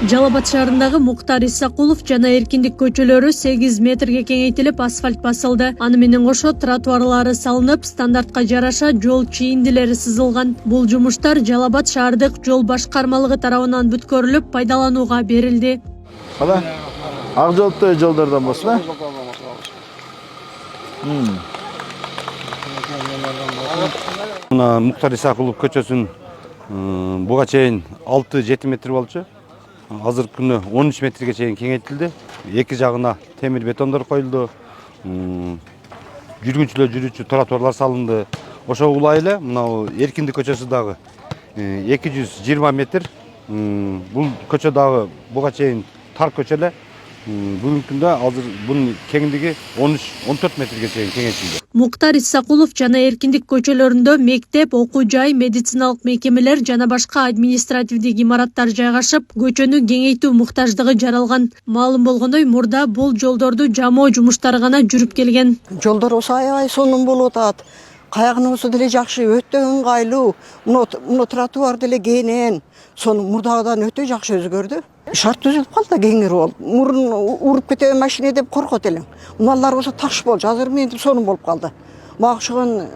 Жалал Абад шаарындагы Муктар Исакулов жана Эркиндик көчөлөрү 8 метрге кеңейтилип асфальт басылды. Аны менен кошо тротуарлары салынып, стандартка жараша жол чийиндилери сызылган. Бул жумуштар Жалал Абад шаардык жол башкармалыгы тарабынан бүткөрүлүп, пайдаланууга берилди. Кала? Ак жолдо жолдордон болсун, Мына Муктар Исакулов көчөсүн буга чейин 6-7 метр болчу. Азыркы күнү 13 метрге чейин кеңейтилди. Эки жагына темир бетондор коюлду. Жүргүнчүлөр жүрүүчү тротуарлар салынды. Ошо улай эле мына Эркиндик көчөсү дагы 220 метр. Бул көчө дагы буга чейин тар көчө эле. Бүгүнкү күндө азыр бунун кеңиндиги 13-14 метрге чейин кеңейтилди. Муктар Исакулов жана Эркиндик көчөлөрүндө мектеп, окуу жай, медициналык мекемелер жана башка административдик имараттар жайгашып, көчөнү кеңейтүү муктаждыгы жаралган. Маалым болгондой, мурда бул жолдорду жамоо жумуштары гана жүрүп келген. Жолдорубуз аябай сонун болуп атат. Каягыныбыз деле жакшы, өтө ыңгайлуу. Муну тротуар деле кенен. Сону мурдагыдан өтө жакшы өзгөрдү. Шарт түзүлүп калды, кеңири болуп. Мурун уруп кетеби машина деп коркот элең. Муналар болсо таш болчу, азыр мынтип сонун болуп калды. Мага окшогон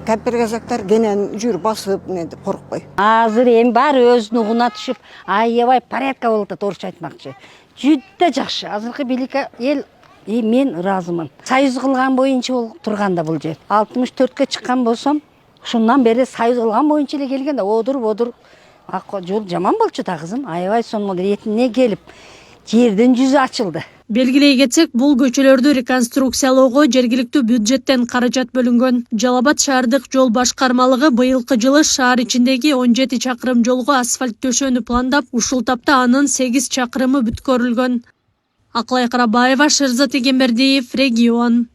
кемпир-казактар кенен жүр басып мынтип коркпой. Азыр эми баары өзүнүн угуна түшүп, аябай порядка болуп атат, орусча айтмакчы. Жүдө жакшы. Азыркы бийликке эл мен ыраазымын. Союз кылган боюнча болуп турганда бул жер. 64-кө чыккан болсом, ушундан бери союз кылган боюнча эле келген да, одур жол жаман болчу да кызым. Аябай сонун ретине келип, жердин жүзү ачылды. Белгилей кетсек, бул көчөлөрдү реконструкциялоого жергиликтүү бюджеттен каражат бөлүнгөн. Жалал Абад шаардык жол башкармалыгы быйылкы жылы шаар ичиндеги 17 чакырым жолго асфальт төшөөнү пландап, ушул тапта анын 8 чакырымы бүткөрүлгөн. Акылай Карабаева, Шерзат Эгембердиев, Регион.